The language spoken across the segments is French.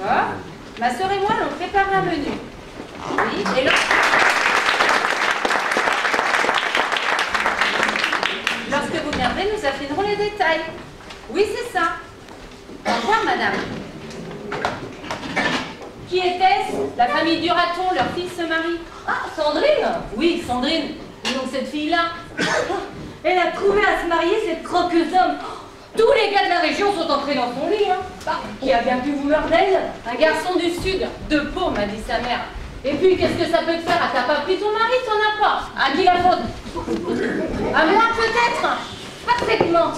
D'accord. Ma sœur et moi, on prépare un menu. Oui, et lorsque vous viendrez, nous affinerons les détails. Oui, c'est ça. Au revoir, madame. Qui était-ce? La famille Duraton, leur fils se marie. Ah, Sandrine? Oui, Sandrine. Et donc cette fille-là. Elle a trouvé à se marier cette croqueuse d'homme. Tous les gars de la région sont entrés dans son lit, hein. Bah, qui a bien pu vouloir d'elle? Un garçon du sud, de Pau, m'a dit sa mère. Et puis, qu'est-ce que ça peut te faire? Ah, t'as pas pris ton mari, t'en as pas. À qui la faute? À moi, peut-être? Parfaitement.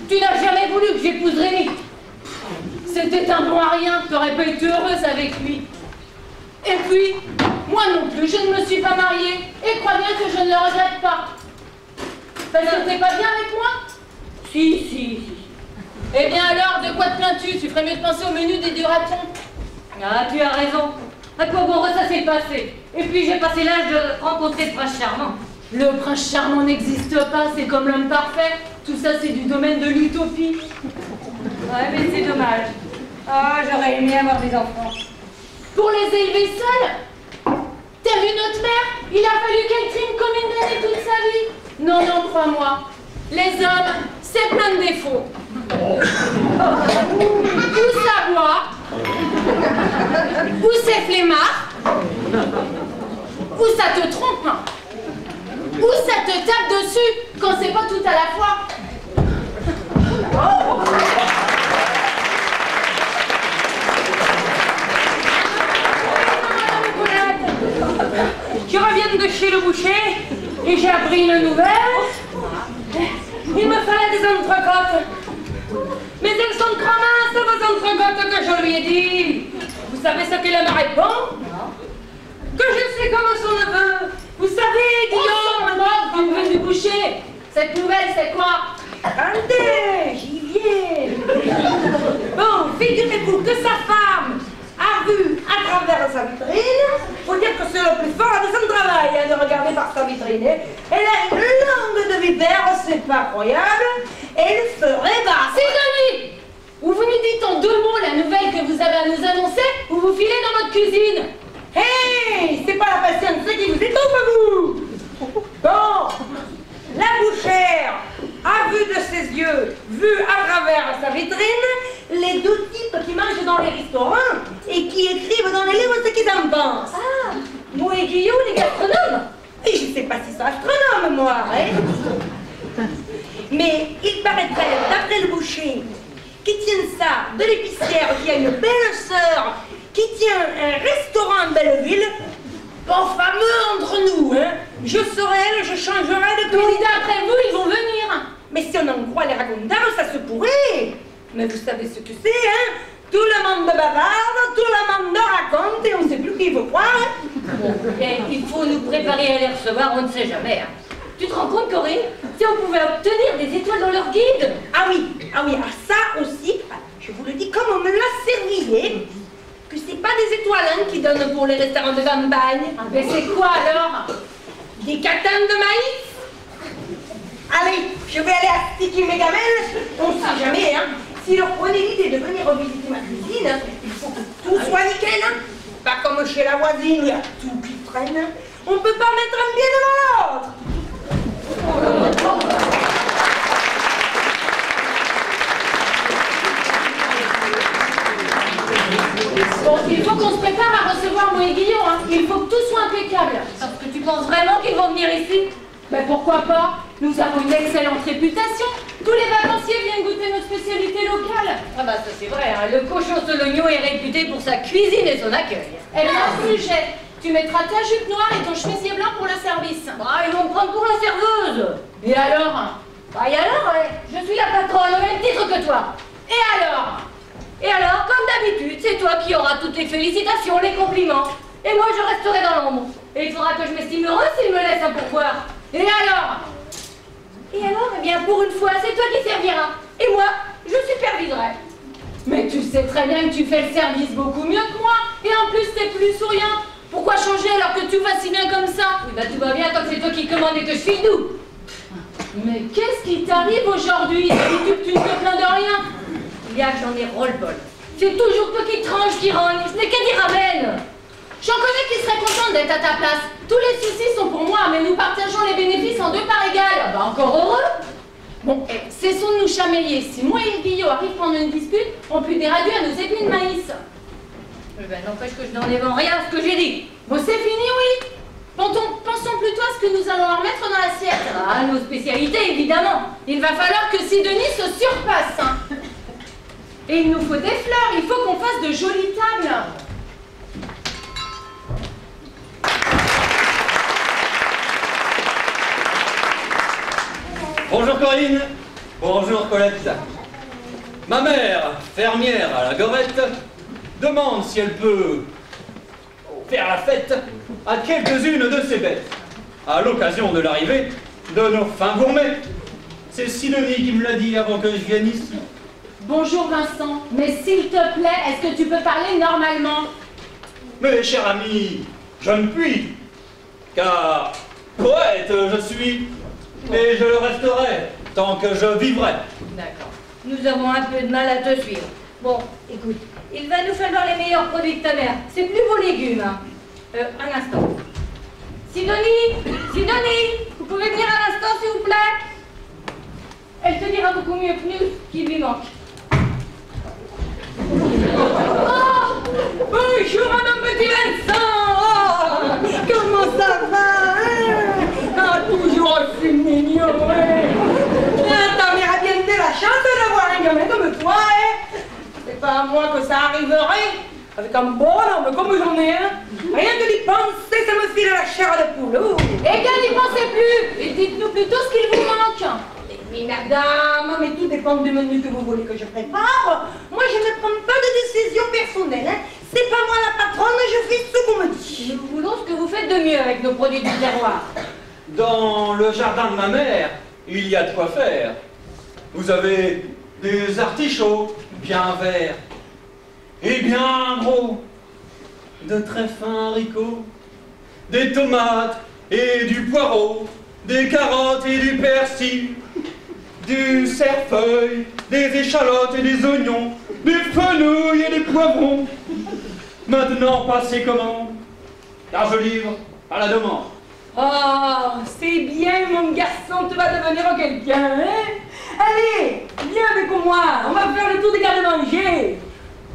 Tu n'as jamais voulu que j'épouse Rémi. C'était un bon à rien, t'aurais pas été heureuse avec lui. Et puis, moi non plus, je ne me suis pas mariée. Et crois bien que je ne le regrette pas. Parce que t'es pas bien avec moi? Si. Eh bien alors, de quoi te plains-tu? Tu ferais mieux de penser au menu des Duratons. Ah, tu as raison. À quoi bon ça s'est passé? Et puis j'ai passé l'âge de rencontrer le prince charmant. Le prince charmant n'existe pas, c'est comme l'homme parfait. Tout ça, c'est du domaine de l'utopie. Ouais, mais c'est dommage. Ah, j'aurais aimé avoir des enfants. Pour les élever seuls? T'as vu notre mère? Il a fallu qu'elle trime comme une damnée toute sa vie. Non, crois-moi. Les hommes, c'est plein de défauts. Ou ça boit, ou c'est flemmard, ou ça te trompe, ou ça te tape dessus quand c'est pas tout à la fois. Je reviens de chez le boucher et j'ai appris une nouvelle. Il me fallait des entrecôtes. Mais elles sont trop minces, vos entrecôtes, que je lui ai dit. Vous savez ce qu'elle me répond? Que je suis comme son neveu. Vous savez, Guillaume, Guillaume, du boucher. Cette nouvelle, c'est quoi? attendez, j'y viens. Bon, figurez-vous que sa femme a vu à travers sa vitrine. Faut dire que c'est le plus fort de son travail, hein, de regarder par sa vitrine. Elle a une langue de vipère, c'est pas croyable. Elle ferait bas. Sidonie! Ou vous nous dites en 2 mots la nouvelle que vous avez à nous annoncer, ou vous filez dans notre cuisine. Hey, c'est pas la patience qui vous étouffe, vous. Bon, la bouchère a vu de ses yeux, vu à travers sa vitrine, les 2 types qui mangent dans les restaurants et qui écrivent dans les livres ce qu'ils en pensent. Ah, moi et Guillaume, les gastronomes. Et je sais pas si c'est astronome, moi, hein. Mais il paraîtrait, d'après le boucher, qui tient ça de l'épicière, qui a une belle sœur, qui tient un restaurant en Belleville. Bon, fameux entre nous, hein. Je serai elle, je changerai de Mais d'après vous, ils vont venir. Mais si on en croit les racontars, ça se pourrait. Mais vous savez ce que c'est, hein? Tout le monde bavarde, tout le monde raconte et on ne sait plus qui il faut croire. Bon, et il faut nous préparer à les recevoir, on ne sait jamais. Hein. Tu te rends compte, Corinne? Si on pouvait obtenir des étoiles dans leur guide. Ah oui, ça aussi, je vous le dis comme on me l'a servi, que c'est pas des étoiles hein, qui donnent pour les restaurants de campagne. Ah, mais c'est quoi alors? Des catanes de maïs. Allez, je vais aller astiquer mes gamelles, on ne sait jamais, hein. Si leur prenez l'idée de venir visiter ma cuisine, il faut que tout soit nickel, hein. Pas comme chez la voisine, il y a tout qui traîne. On ne peut pas mettre un pied devant l'autre. Bon, il faut qu'on se prépare à recevoir moi et Guillaume, hein. Il faut que tout soit impeccable. Parce que tu penses vraiment qu'ils vont venir ici? Ben pourquoi pas? Nous avons une excellente réputation. Tous les vacanciers viennent goûter nos spécialités locales. Ah bah ça c'est vrai, hein. Le cochon Sologno est réputé pour sa cuisine et son accueil. Eh bien, sujet, tu mettras ta jupe noire et ton chemisier blanc pour le service. Bah ils vont me prendre pour la serveuse. Et alors? Bah et alors, ouais, je suis la patronne, au même titre que toi. Et alors? Et alors, comme d'habitude, c'est toi qui auras toutes les félicitations, les compliments. Et moi, je resterai dans l'ombre. Et il faudra que je m'estime heureuse s'il me laisse un pourboire. Et alors? Et alors, eh bien, pour une fois, c'est toi qui serviras. Et moi, je superviserai. Mais tu sais très bien que tu fais le service beaucoup mieux que moi. Et en plus, t'es plus souriant. Pourquoi changer alors que tout va si bien comme ça? Oui, bah tout va bien quand c'est toi qui commande et que je file doux. Mais qu'est-ce qui t'arrive aujourd'hui? D'habitude, tu ne te plains de rien. Il y a que j'en ai ras-le-bol. C'est toujours toi qui tranche, qui rogne, ce n'est qu'à dire amen. J'en connais qui seraient contents d'être à ta place. Tous les soucis sont pour moi, mais nous partageons les bénéfices en 2 parts égales. Bah encore heureux. Bon, cessons de nous chamailler. Si moi et Guillaume arrivent pendant une dispute, on peut déraduire à nos épis de maïs. Ben, n'empêche que je n'enlève en rien à ce que j'ai dit. Bon, c'est fini, oui. Pensons plutôt à ce que nous allons leur mettre dans l'assiette. Ah, nos spécialités, évidemment. Il va falloir que Sidonie se surpasse. Hein. Et il nous faut des fleurs. Il faut qu'on fasse de jolies tables. Bonjour Corinne, bonjour Colette. Ma mère, fermière à la Gorette, demande si elle peut faire la fête à quelques-unes de ses bêtes, à l'occasion de l'arrivée de nos fins gourmets. C'est Sidonie qui me l'a dit avant que je vienne ici. Bonjour Vincent, mais s'il te plaît, est-ce que tu peux parler normalement? Mais cher ami, je ne puis, car poète je suis. Et je le resterai, tant que je vivrai. D'accord. Nous avons un peu de mal à te suivre. Bon, écoute, il va nous falloir les meilleurs produits de ta mère. C'est plus vos légumes, hein. Un instant. Sidonie, vous pouvez venir à l'instant, s'il vous plaît? Elle te dira beaucoup mieux que nous ce qui lui manque. Oh, bonjour, madame Petit Vincent. Oh, comment ça va, hein? Ah, toujours aussi mignon, hein? Ta mère a bien de la chance d'avoir un gamin comme toi, hein? C'est pas à moi que ça arriverait. Avec un bon homme comme j'en ai un, rien que d'y penser, ça me file la chair de poule. Oh. Eh bien, n'y pensez plus. Et dites-nous plutôt ce qu'il vous manque. Oui, madame, mais tout dépend du menu que vous voulez que je prépare. Moi, je ne prends pas de décision personnelle, hein? C'est pas moi la patronne, je fais ce qu'on me dit. Nous voulons ce que vous faites de mieux avec nos produits du terroir. Dans le jardin de ma mère, il y a de quoi faire. Vous avez des artichauts bien verts et bien gros, de très fins haricots, des tomates et du poireau, des carottes et du persil, du cerfeuil, des échalotes et des oignons, des fenouilles et des poivrons. Maintenant, passez commande, car je livre à la demande. Oh, c'est bien, mon garçon, tu vas devenir quelqu'un, hein? Allez, viens avec moi, on va faire le tour des garde-manger.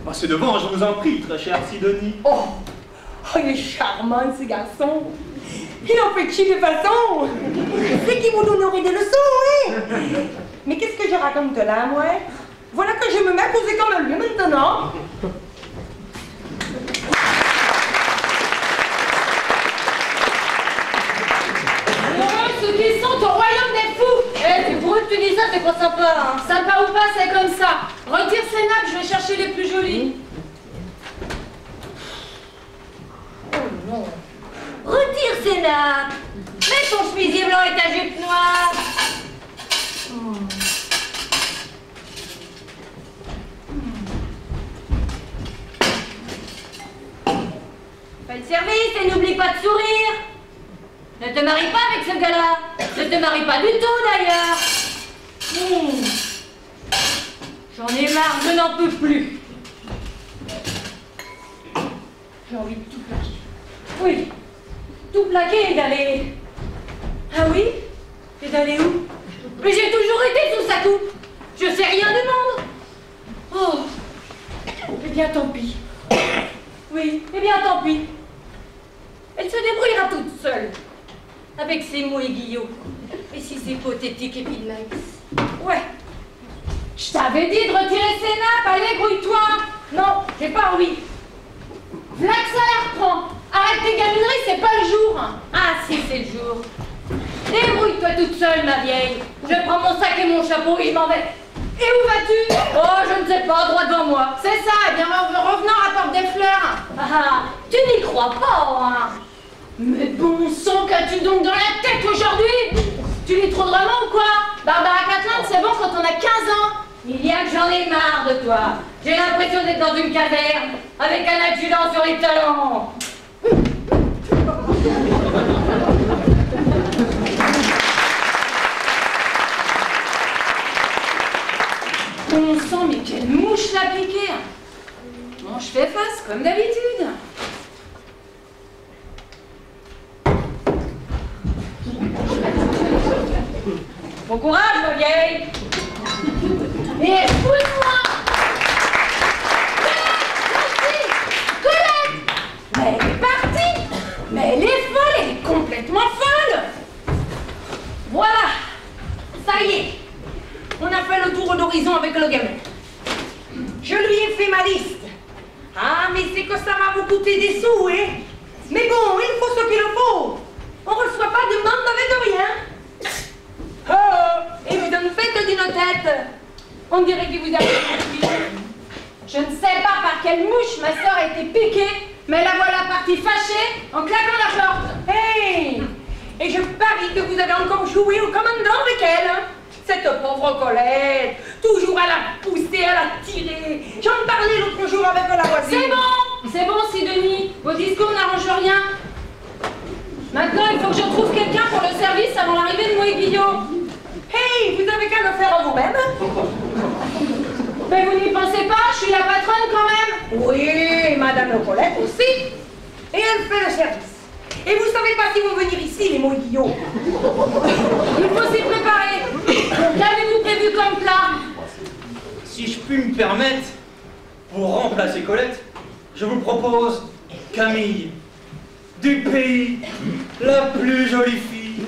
Passez devant, je vous en prie, très chère Sidonie. Oh, il est charmant, ce garçon. Il en fait chier de façon. C'est qui vous donnerait des leçons, hein? Mais qu'est-ce que je raconte là, moi? Voilà que je me mets à causer comme lui maintenant. Ceux qui sont au royaume des fous. Eh, c'est pour eux que tu dis ça, c'est pas sympa, hein? Sympa ou pas, c'est comme ça. Retire ces nappes, je vais chercher les plus jolies. Oh non. Retire ces nappes. Mets ton chemisier blanc et ta jupe noire. Fais le service et n'oublie pas de sourire. Ne te marie pas avec ce gars-là. Ne te marie pas du tout, d'ailleurs. J'en ai marre, je n'en peux plus. J'ai envie de tout plaquer. Oui, tout plaquer et d'aller... Ah oui? Et d'aller où? Mais j'ai toujours été sous sa coupe. Je sais rien du monde. Oh, eh bien tant pis. Oui, eh bien tant pis. Elle se débrouillera toute seule. Avec ses mots aiguillots. Et si c'est hypothétique et puis de maïs. Ouais. Je t'avais dit de retirer ces nappes, allez, grouille-toi. Non, j'ai pas envie. Là que ça la reprend. Arrête tes gamineries, c'est pas le jour. Ah si, c'est le jour. Débrouille-toi toute seule, ma vieille. Je prends mon sac et mon chapeau et je m'en vais. Et où vas-tu? Oh, je ne sais pas, droit devant moi. C'est ça, eh bien revenons rapporte des fleurs. Ah, tu n'y crois pas, hein? Mais bon sang, qu'as-tu donc dans la tête aujourd'hui? Tu lis trop de romans ou quoi? Barbara Catlin, c'est bon quand on a 15 ans. Il y a que j'en ai marre de toi. J'ai l'impression d'être dans une caverne, avec un adjudant sur les talons. Bon sang, mais quelle mouche l'a piqué. fais face, comme d'habitude. Bon courage, ma vieille. Et écoute-moi. Colette, mais elle est partie. Mais elle est folle, elle est complètement folle. Voilà. Ça y est. On a fait le tour d'horizon avec le gamin. Je lui ai fait ma liste. Ah, mais c'est que ça va vous coûter des sous, hein. Mais bon, il faut ce qu'il faut. On ne reçoit pas de demande avec rien. Oh, et vous en faites d'une tête. On dirait qu'il vous a piqué. Je ne sais pas par quelle mouche ma sœur a été piquée, mais la voilà partie fâchée en claquant la porte. Hey. Et je parie que vous avez encore joué au commandant avec elle. Cette pauvre Colette, toujours à la pousser, à la tirer. J'en parlais l'autre jour avec la voisine. C'est bon, Sidonie. Vos discours n'arrangent rien. Maintenant, il faut que je trouve quelqu'un pour le service avant l'arrivée de moi et Guillaume. Hey, vous avez qu'à le faire vous-même. Mais vous n'y pensez pas, je suis la patronne quand même. Oui, Madame Colette aussi. Et elle fait le service. Et vous savez pas s'ils vont venir ici, les moiguillots. Il faut s'y préparer. Qu'avez-vous prévu comme plat? Si je puis me permettre, pour remplacer Colette, je vous propose Camille, du pays, la plus jolie fille,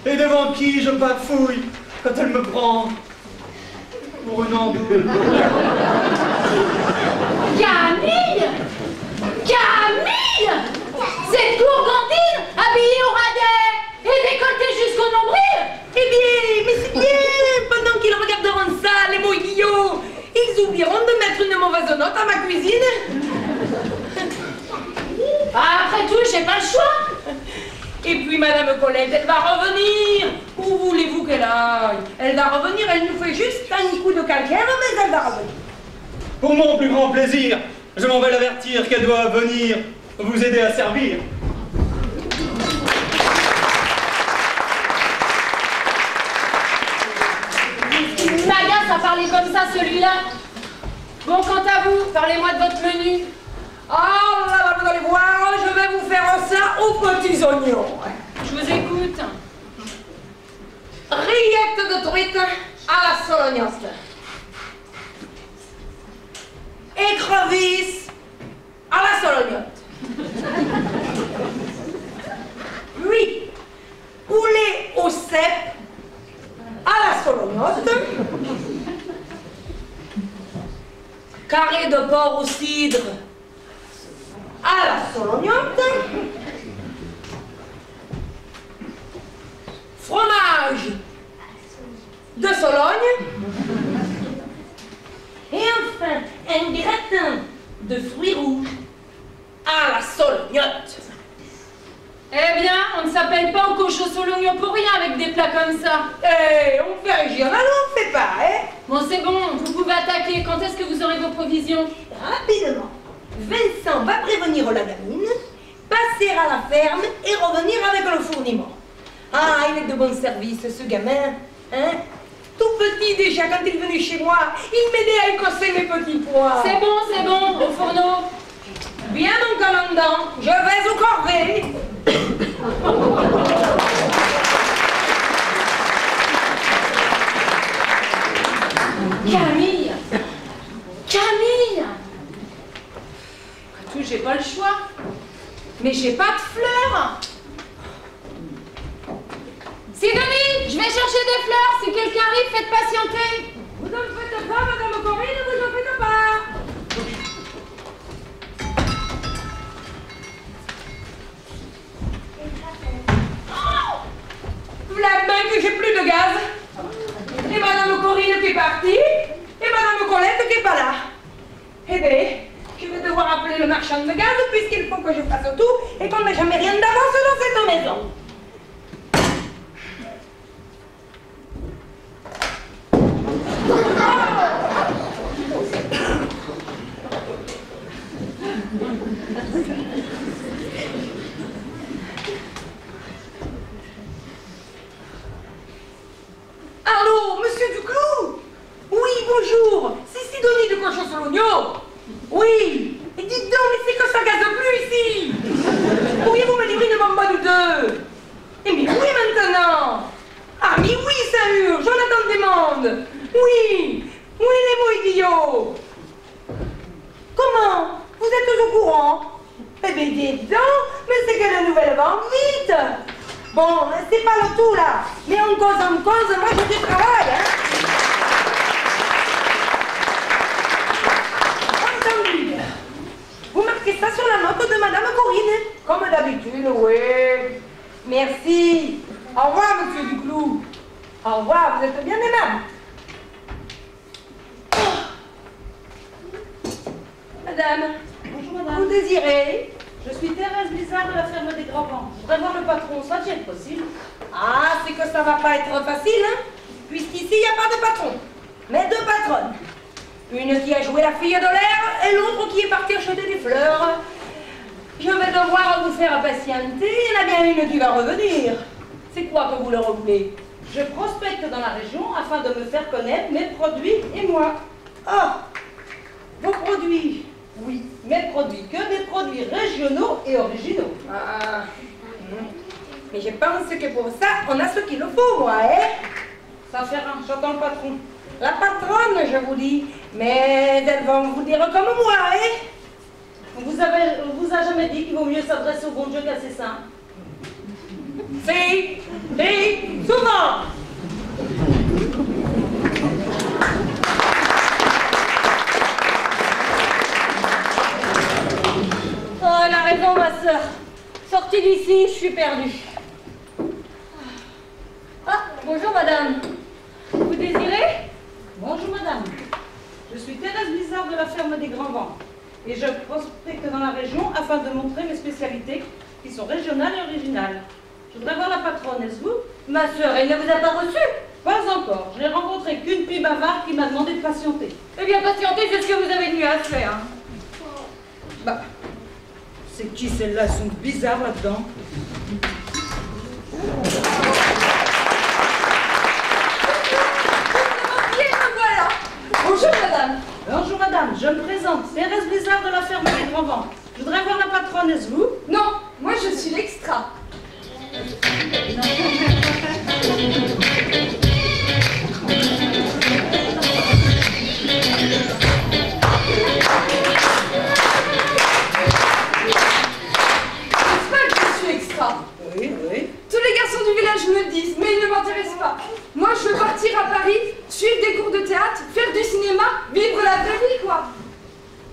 et devant qui je bafouille quand elle me prend pour une ampoule. Camille! Camille! Cette gourgandine habillée au radais et décolletée jusqu'au nombril! Eh bien, mais c'est bien. Pendant qu'ils regarderont ça, les moiguillots, ils oublieront de mettre une mauvaise note à ma cuisine. Après tout, j'ai pas le choix. Et puis Madame Colette, elle va revenir. Où voulez-vous qu'elle aille? Elle va revenir, elle nous fait juste un coup de calcaire, mais elle va revenir. Pour mon plus grand plaisir, je m'en vais l'avertir qu'elle doit venir vous aider à servir. Il m'agace à parler comme ça, celui-là. Bon, quant à vous, parlez-moi de votre menu. Oh là là, vous allez voir, je vais vous faire ça aux petits oignons. Je vous écoute. Rillettes de truite à la solognotte. Écrevisses à la solognotte. Puis, poulet au cèpe à la solognotte. Carré de porc au cidre à la solognotte. Fromage de Sologne. Et enfin, un gratin de fruits rouges à la solognotte. Eh bien, on ne s'appelle pas au cochon solognon pour rien avec des plats comme ça. Eh, on fait régional, on ne fait pas, hein? Bon, c'est bon, vous pouvez attaquer. Quand est-ce que vous aurez vos provisions? Rapidement. Vincent va prévenir la gamine, passer à la ferme et revenir avec le fourniment. Ah, il est de bon service, ce gamin, hein? Tout petit déjà, quand il venait chez moi, il m'aidait à écosser mes petits pois. C'est bon, au fourneau. Bien, mon commandant, je vais au corvée. Camille! Camille! Après tout, j'ai pas le choix. Mais j'ai pas de fleurs. Sidonie, je vais chercher des fleurs. Si quelqu'un arrive, faites patienter. Vous en faites pas, Madame Corinne, vous en faites pas. La main que j'ai plus de gaz. Et Madame Corinne qui est partie. Et Madame Colette qui est pas là. Eh bien, je vais devoir appeler le marchand de gaz puisqu'il faut que je fasse tout et qu'on n'a jamais rien d'avance dans cette maison. Allô, monsieur Duclos? Oui, bonjour, c'est Sidonie de Cochon-sur-l'Oignon. Oui, et courant. Eh bien, dis donc, mais c'est que la nouvelle va vite. Bon, c'est pas le tout, là. Mais en cause, moi, j'ai du travail, hein. Entendu. Vous marquez ça sur la note de Madame Corinne. Comme d'habitude, oui. Merci. Au revoir, Monsieur Duclou. Au revoir, vous êtes bien aimable. Madame. Bonjour madame. Vous désirez? Je suis Thérèse Blizzard de la ferme des Grands Vents. Je voudrais voir le patron, ça tient possible. Ah, c'est que ça va pas être facile, hein, puisqu'ici, il n'y a pas de patron, mais deux patronnes. Une qui a joué la fille de l'air et l'autre qui est partie acheter des fleurs. Je vais devoir vous faire patienter, il y en a bien une qui va revenir. C'est quoi que vous leur voulez? Je prospecte dans la région afin de me faire connaître mes produits et moi. Ah, vos produits. Oui, mes produits, que des produits régionaux et originaux. Ah, mais je pense que pour ça, on a ce qu'il faut, moi, hein. Ça fait rien, j'entends le patron. La patronne, je vous dis, mais elles vont vous dire comme moi, hein. On vous a jamais dit qu'il vaut mieux s'adresser au bon Dieu qu'à ses saints? Si, souvent. Oh, elle a raison, ma sœur. Sortie d'ici, je suis perdue. Ah, bonjour, madame. Vous désirez? Bonjour madame. Je suis Thérèse Blizzard de la ferme des Grands Vents. Et je prospecte dans la région afin de montrer mes spécialités qui sont régionales et originales. Je voudrais voir la patronne, est-ce vous? Ma sœur, elle ne vous a pas reçu? Pas encore. Je n'ai rencontré qu'une fille bavarde qui m'a demandé de patienter. Eh bien, patientez, c'est ce que vous avez de mieux à faire. Bah, c'est qui celle-là? Elles sont bizarres là-dedans. Voilà. Bonjour, madame. Bonjour madame, je me présente, Thérèse Blizzard de la ferme des Grands Vents. Je voudrais voir la patronne, est-ce vous? Non, moi je suis l'extra. Oui, oui. Tous les garçons du village me le disent, mais ils ne m'intéressent pas. Moi, je veux partir à Paris, suivre des cours de théâtre, faire du cinéma, vivre la vraie vie, quoi.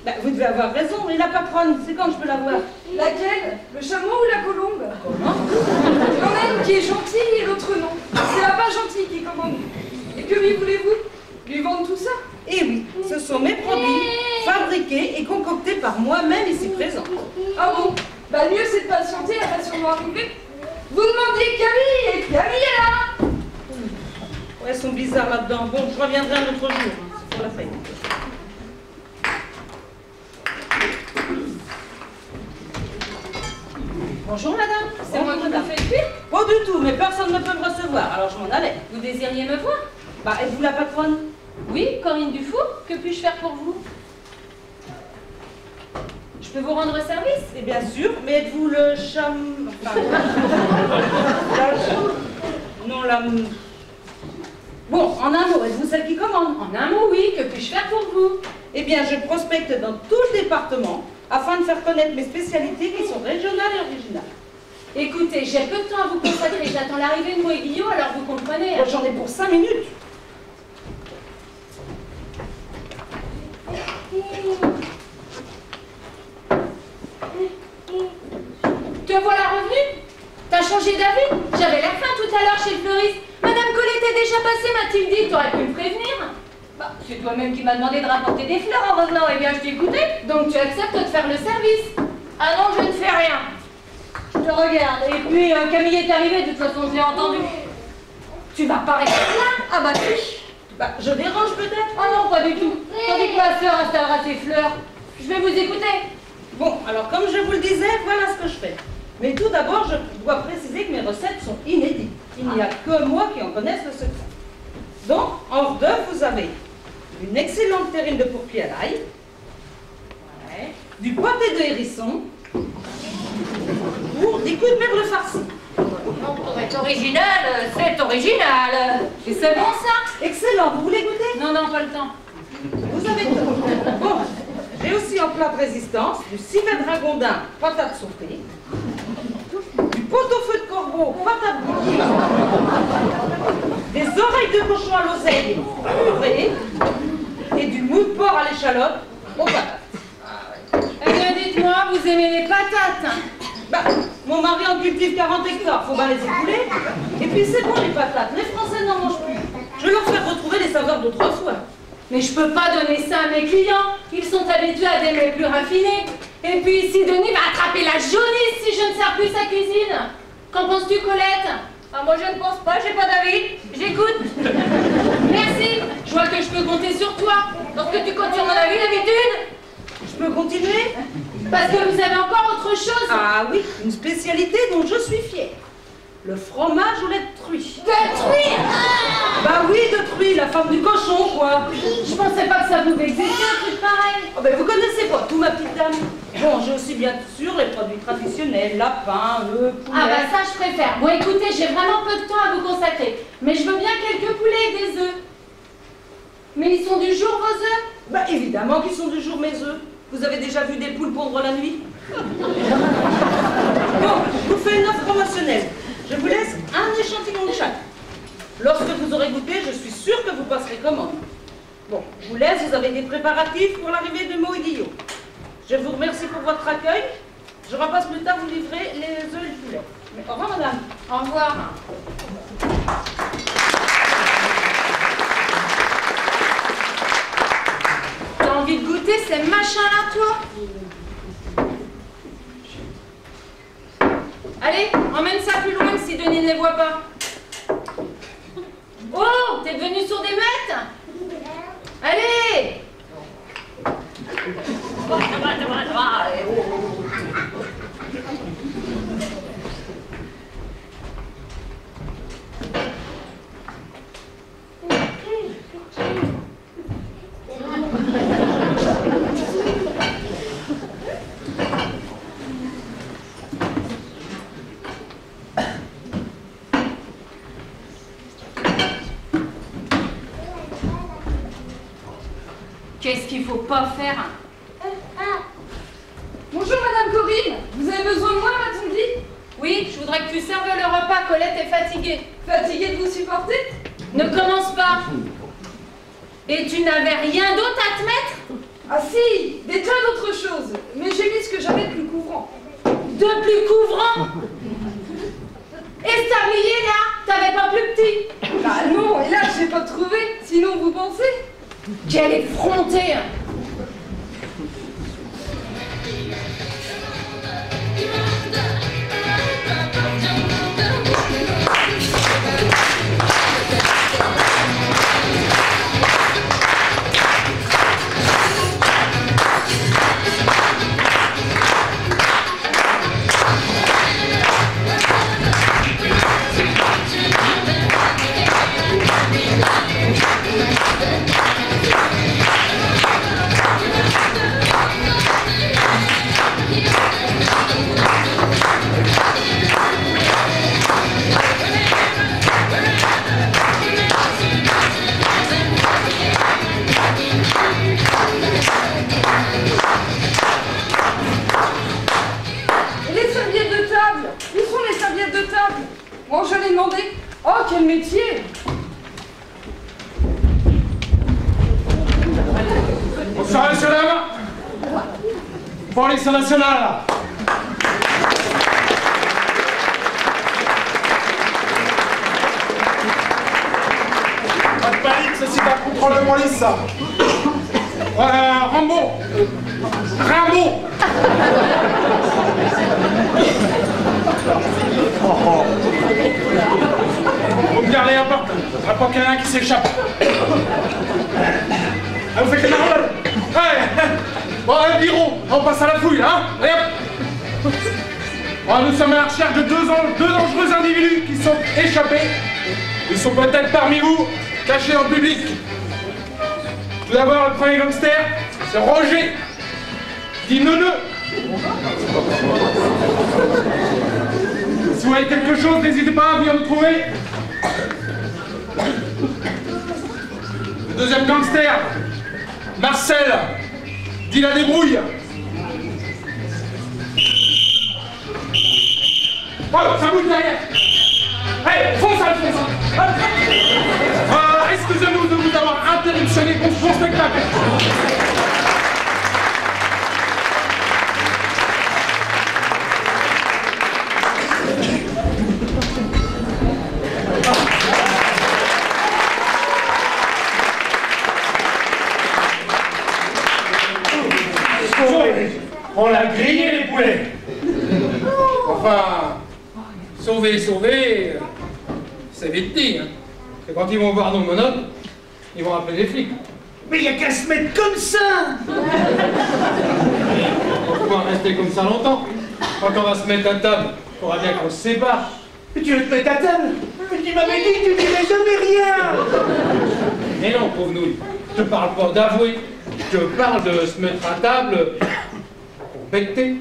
Bah, vous devez avoir raison, et la patronne, c'est quand je peux la voir? Laquelle? Le chameau ou la colombe? Il y en a une qui est gentille et l'autre non. C'est la pas gentille qui commande. Et que lui voulez-vous? Lui vendre tout ça? Eh oui, ce sont mes produits, fabriqués et concoctés par moi-même ici présent. Ah bon? Bah mieux c'est de patienter, elle va sûrement arriver. Vous demandiez Camille, et Camille est là! Ouais, elles sont bizarres là-dedans. Bon, je reviendrai un autre jour, hein, c'est pour la fête. Bonjour madame. C'est moi qui vous fais cuire? Pas du tout, mais personne ne peut me recevoir, alors je m'en allais. Vous désiriez me voir? Bah, êtes-vous la patronne? Oui, Corinne Dufour. Que puis-je faire pour vous? Je peux vous rendre service? Eh bien sûr, mais êtes-vous le cham... Enfin, non, la... Bon, en un mot, êtes-vous celle qui commande? En un mot, oui. Que puis-je faire pour vous? Eh bien, je prospecte dans tout le département afin de faire connaître mes spécialités qui sont régionales et originales. Écoutez, j'ai peu de temps à vous consacrer. J'attends l'arrivée de Mo et Guillaume, alors vous comprenez. Bon, j'en ai pour 5 minutes. Te voilà revenu? T'as changé d'avis? J'avais la faim tout à l'heure chez le fleuriste. Madame Collet était déjà passée, m'a-t-il dit. T'aurais pu me prévenir. Bah, c'est toi-même qui m'as demandé de rapporter des fleurs en revenant. Eh bien, je t'ai écouté. Donc tu acceptes de faire le service? Ah non, je ne fais rien. Je te regarde. Et puis, Camille est arrivée, de toute façon, je l'ai entendu. Tu vas pas rester là? Ah bah si. Bah, je dérange peut-être? Ah non, pas du tout. Tandis que ma sœur installera ses fleurs. Je vais vous écouter. Bon, alors comme je vous le disais, voilà ce que je fais. Mais tout d'abord, je dois préciser que mes recettes sont inédites. Il n'y a que moi qui en connaisse le secret. Donc, en hors d'œuvre, vous avez une excellente terrine de pourpier à l'ail, ouais, du pâté de hérisson, ou des coups de merle farcis. Non, pour être original, c'est original. Et c'est bon ça? Excellent, vous voulez goûter? Non, non, pas le temps. Vous avez tort. Bon, j'ai avez aussi en plat de résistance du civet de ragondin, patate sautée, du pot-au-feu de corbeau, patate bouillie, des oreilles de cochon à l'oseille purée et du mou de porc à l'échalote aux patates. Eh bien, dites-moi, vous aimez les patates? Bah, mon mari en cultive 40 hectares, faut bien les écouler. Et puis c'est bon les patates, les Français n'en mangent plus. Je vais leur faire retrouver les saveurs d'autrefois. Mais je peux pas donner ça à mes clients. Ils sont habitués à des mets plus raffinés. Et puis si Denis va attraper la jaunisse si je ne sers plus sa cuisine. Qu'en penses-tu, Colette? Ah, moi je ne pense pas, j'ai pas d'avis. J'écoute. Merci. Je vois que je peux compter sur toi. Lorsque tu comptes sur mon avis d'habitude. Je peux continuer? Parce que vous avez encore autre chose. Ah oui, une spécialité dont je suis fière. Le fromage au lait de truie. De truie? Bah oui, de truie, la femme du cochon, quoi. Je pensais pas que ça pouvait exister un truc pareil. Oh ben vous connaissez pas tout, ma petite dame. Bon, j'ai aussi bien sûr les produits traditionnels, lapin, œufs, poulet. Ah bah ça je préfère. Bon écoutez, j'ai vraiment peu de temps à vous consacrer. Mais je veux bien quelques poulets et des œufs. Mais ils sont du jour vos œufs? Bah évidemment qu'ils sont du jour mes œufs. Vous avez déjà vu des poules pondre la nuit? Bon, je vous fais une offre promotionnelle. Je vous laisse un échantillon de chaque. Lorsque vous aurez goûté, je suis sûre que vous passerez commande. Bon, je vous laisse, vous avez des préparatifs pour l'arrivée de Moïdillo. Je vous remercie pour votre accueil. Je repasse plus tard vous livrer les œufs et le poulet. Mais au revoir, madame. Au revoir. T'as envie de goûter ces machins-là, toi? Allez, emmène ça plus loin si Denis ne les voit pas. Oh, t'es devenu sourd des muettes? Allez! Qu'est-ce qu'il faut pas faire? Bonjour Madame Corinne, vous avez besoin de moi, m'a-t-on dit? Oui, je voudrais que tu serves le repas, Colette est fatiguée. Fatiguée de vous supporter? Ne commence pas. Et tu n'avais rien d'autre à te mettre? Ah si, des tas d'autres choses, mais j'ai mis ce que j'avais de plus couvrant. De plus couvrant? Et ce tablier là, t'avais pas plus petit? Ah non, et là j'ai pas trouvé, sinon vous pensez? Quelle effrontée! Bon, je l'ai demandé. Oh, quel métier! Bonsoir, monsieur, dame. Police nationale. Pas de panique, ceci est un contrôle de police, ça. Rambo. Vous me gardez la porte, pas qu'il y en a un qui s'échappe. Ah, vous faites les marolles. Ouais. Bon, bureau, on passe à la fouille, là, hein. Allez, hop. Bon, nous sommes à la recherche de deux dangereux individus qui sont échappés. Ils sont peut-être parmi vous, cachés dans le public. Tout d'abord, le premier gangster, c'est Roger, dit Neuneu. Si vous voyez quelque chose, n'hésitez pas à venir nous trouver. Le deuxième gangster, Marcel, dis la débrouille. Oh, ça bouge derrière. Allez, fonce, Alphonse. Excusez-nous de vous avoir interruptionné pour son spectacle. On l'a grillé, les poulets. Enfin, sauver, c'est vite dit. Hein. Et quand ils vont voir nos menottes, ils vont appeler les flics. Mais il n'y a qu'à se mettre comme ça. On va rester comme ça longtemps. Quand on va se mettre à table, il faudra bien qu'on se sépare. Mais tu veux te mettre à table? Mais tu m'avais dit que tu dirais jamais rien. Mais non, pauvre nouille, je te parle pas d'avouer. Je parle de se mettre à table pour becter.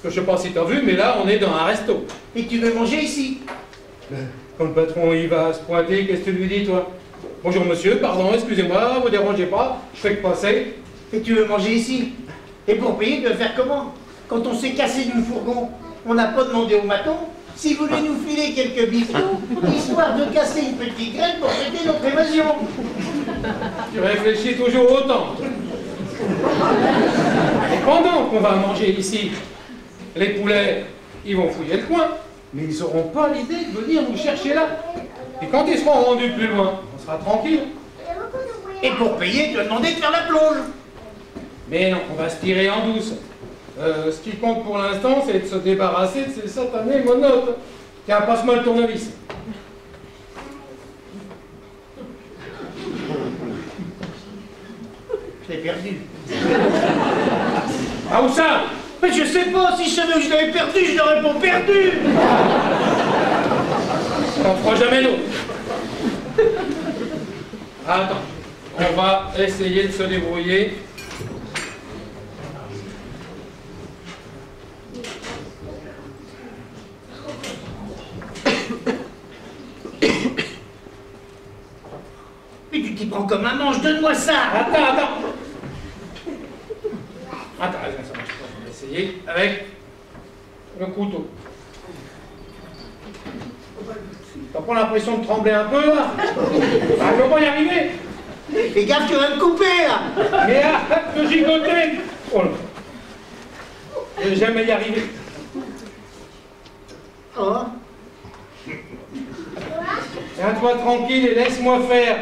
Je sais pas si t'as vu, mais là, on est dans un resto. Et tu veux manger ici? Quand le patron il va se pointer, qu'est-ce que tu lui dis, toi? Bonjour monsieur, pardon, excusez-moi, vous dérangez pas, je fais que passer. Et tu veux manger ici? Et pour payer, tu veux faire comment? Quand on s'est cassé du fourgon, on n'a pas demandé au maton s'il voulait nous filer quelques biscuits, histoire de casser une petite graine pour fêter notre évasion. Tu réfléchis toujours autant. Et pendant qu'on va manger ici, les poulets, ils vont fouiller le coin, mais ils n'auront pas l'idée de venir nous chercher là. Et quand ils seront rendus plus loin, on sera tranquille. Et pour payer, tu vas demander de faire la plonge. Mais non, on va se tirer en douce. Ce qui compte pour l'instant, c'est de se débarrasser de ces satanées monotes. Tiens, passe-moi le tournevis. Je l'ai perdu. Ah, où ça? Mais je sais pas, si je savais que je l'avais perdu, je l'aurais pas perdu. On fera jamais l'autre. Attends, on va essayer de se débrouiller. Mais tu t'y prends comme un manche, donne-moi ça. Attends, ça marche pas. On va essayer avec le couteau. T'as pas l'impression de trembler un peu, là? Ah, je vais pas y arriver. Fais gaffe, tu vas me couper, là. Mais arrête de gigoter. Oh là. Je vais jamais y arriver. Oh. Tiens-toi tranquille et laisse-moi faire.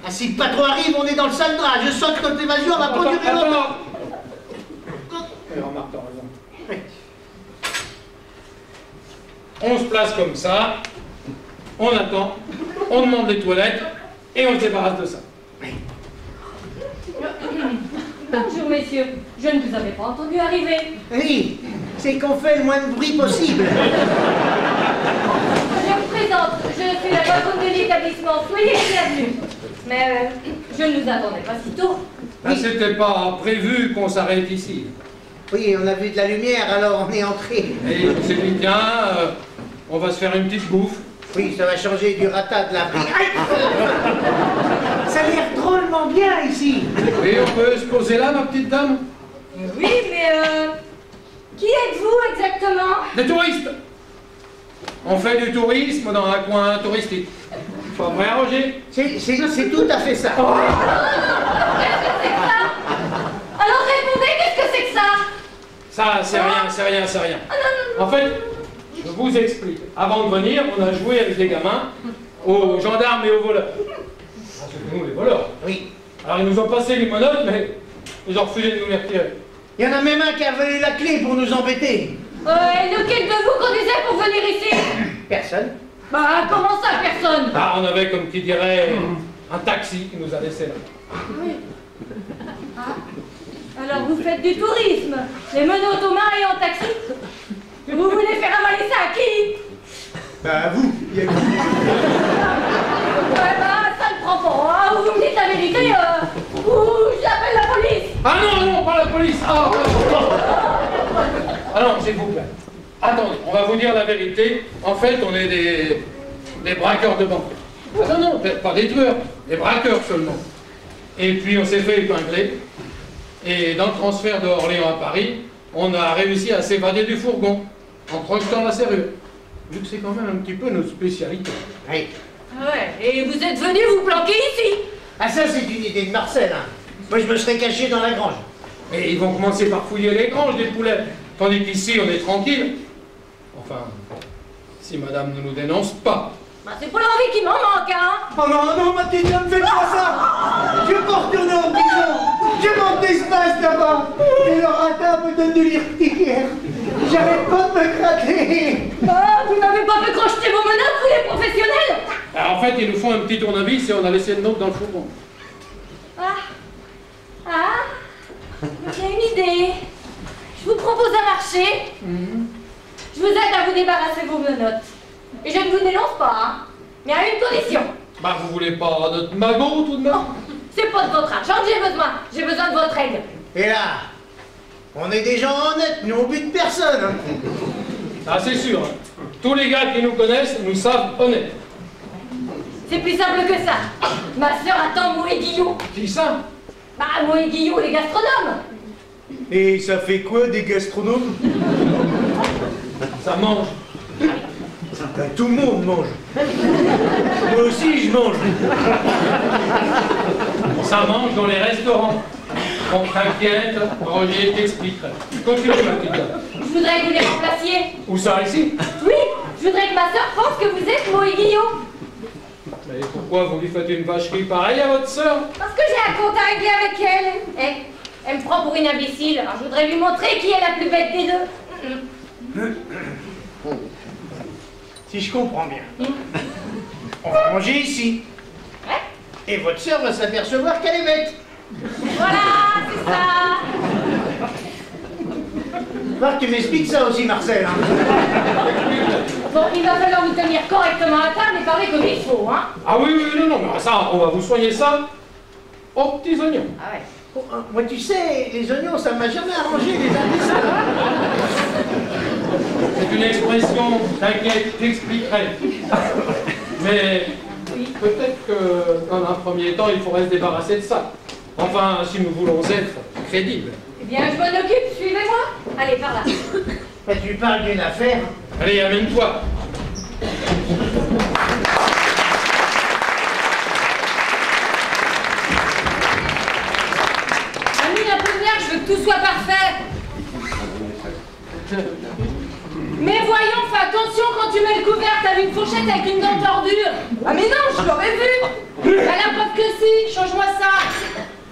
Ah, si le patron arrive, on est dans le sale drap. Je sens que notre évasion va pas durer longtemps. Remarque, t'as raison. On se place comme ça, on attend, on demande les toilettes et on se débarrasse de ça. Bonjour messieurs, je ne vous avais pas entendu arriver. Oui, c'est qu'on fait le moins de bruit possible. Je me présente, je suis la patronne de l'établissement, soyez les bienvenus. Mais je ne nous attendais pas si tôt. Ah, c'était pas prévu qu'on s'arrête ici. Oui, on a vu de la lumière, alors on est entré. Et on s'est dit, tiens, on va se faire une petite bouffe. Oui, ça va changer du ratat de la brique. Ça a l'air drôlement bien ici. Oui, on peut se poser là, ma petite dame? Oui, mais qui êtes-vous exactement? Des touristes. On fait du tourisme dans un coin touristique. Pas vrai, Roger? C'est tout à fait ça. Qu'est-ce que c'est que ça? Alors répondez, qu'est-ce que c'est que ça? Ça, c'est rien. En fait, je vous explique. Avant de venir, on a joué avec les gamins aux gendarmes et aux voleurs. Ah, c'est nous les voleurs. Oui. Alors ils nous ont passé les menottes, mais ils ont refusé de nous les retirer. Il y en a même un qui a volé la clé pour nous embêter. Et lequel de vous conduisait pour venir ici? Personne. Bah comment ça, personne? Ah, on avait, comme qui dirait, un taxi qui nous a laissé là. Oui. Ah. Alors vous faites du tourisme, les menottes aux mains et en taxi? Vous voulez faire avaler ça à qui? Bah à vous. Ouais, bah ça ne prend pas, hein. Vous me dites la vérité, ou j'appelle la police. Ah non, pas la police. Ah non, s'il vous plaît. Attendez, on va vous dire la vérité. En fait, on est des braqueurs de banque. Ah non, pas des tueurs, des braqueurs seulement. Et puis on s'est fait épingler. Et dans le transfert de Orléans à Paris, on a réussi à s'évader du fourgon en projetant la serrure. Vu que c'est quand même un petit peu notre spécialité. Oui. Ouais, et vous êtes venu vous planquer ici. Ah ça, c'est une idée de Marcel, hein. Moi, je me serais caché dans la grange. Et ils vont commencer par fouiller les granges des poulets. Tandis qu'ici, on est tranquille. Enfin, si madame ne nous dénonce pas. Bah, c'est pas l'envie qui m'en manque, hein. Oh non, non, ma petite dame, faites pas ça. Je peux retourner en prison. Je manque d'espace là-bas. Et le ratin me donne de l'urticaire. J'arrête pas de me gratter. Ah, vous n'avez pas fait crocheter vos menottes, vous les professionnels. Alors, en fait, ils nous font un petit tournevis et on a laissé le nôtre dans le fourgon. J'ai une idée. Je vous propose un marché. Je vous aide à vous débarrasser de vos menottes. Et je ne vous dénonce pas, hein, mais à une condition. Bah, vous voulez pas notre magot tout de même? C'est pas de votre argent que j'ai besoin. J'ai besoin de votre aide. Et là, on est des gens honnêtes, nous on bute personne. Hein. Ah, c'est sûr. Tous les gars qui nous connaissent nous savent honnêtes. C'est plus simple que ça. Ma sœur attend Mo et Guillaume. Qui ça? Bah, Mo et Guillaume, les gastronomes. Et ça fait quoi des gastronomes? Ça mange. Ben, tout le monde mange. Moi aussi, je mange. Ça mange dans les restaurants. On t'inquiète, Roger t'expliquerait. Continue, ma petite dame. Je voudrais que vous les remplaciez. Où ça, ici? Oui, je voudrais que ma sœur pense que vous êtes Mo et Guillaume. Mais pourquoi vous lui faites une vacherie pareille à votre sœur? Parce que j'ai un compte à régler avec elle. Elle me prend pour une imbécile. Alors je voudrais lui montrer qui est la plus bête des deux. Si je comprends bien. On va manger ici. Et votre sœur va s'apercevoir qu'elle est bête. Voilà, c'est ça. Voir que tu m'expliques ça aussi, Marcel. Hein. Bon, il va falloir vous tenir correctement à table et parler comme il faut, hein. Ah oui, oui, non, mais ça, on va vous soigner ça aux petits oignons. Ah ouais. Oh, moi, tu sais, les oignons, ça m'a jamais arrangé, les indices. C'est une expression, t'inquiète, t'expliquerai. Mais peut-être que, dans un premier temps, il faudrait se débarrasser de ça. Enfin, si nous voulons être crédibles. Eh bien, je m'en occupe, suivez-moi. Allez, par là. Ben, tu parles d'une affaire. Allez, amène-toi. Amine, un peu de lumière, je veux que tout soit parfait. Mais voyons, fais attention quand tu mets le couvert, t'as vu une fourchette avec une dent tordue. Ah mais non, je l'aurais vu. Bah la preuve que si, change-moi ça.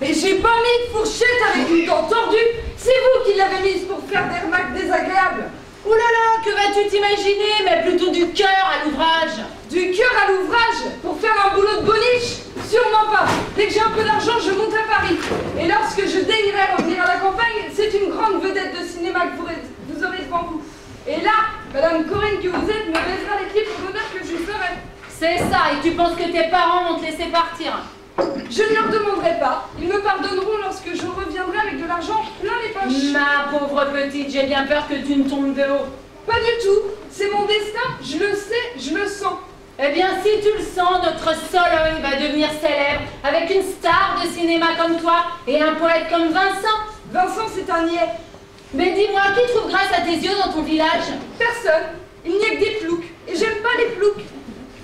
Mais j'ai pas mis de fourchette avec une dent tordue. C'est vous qui l'avez mise pour faire des remarques désagréables. Ouh là là, que vas-tu t'imaginer? Mais plutôt du cœur à l'ouvrage. Du cœur à l'ouvrage pour faire un boulot de boniche? Sûrement pas. Dès que j'ai un peu d'argent, je monte à Paris. Et lorsque je daignerai revenir à la campagne, c'est une grande vedette de cinéma que vous aurez devant vous. Et là, Madame Corinne que vous êtes me baisera les clips au bonheur que je lui ferai. C'est ça, et tu penses que tes parents vont te laisser partir? Je ne leur demanderai pas. Ils me pardonneront lorsque je reviendrai avec de l'argent plein les poches. Ma pauvre petite, j'ai bien peur que tu ne tombes de haut. Pas du tout. C'est mon destin. Je le sais, je le sens. Eh bien, si tu le sens, notre Sologne va devenir célèbre, avec une star de cinéma comme toi et un poète comme Vincent. Vincent, c'est un niais. Mais dis-moi, qui trouve grâce à tes yeux dans ton village? Personne. Il n'y a que des ploucs. Et j'aime pas les ploucs.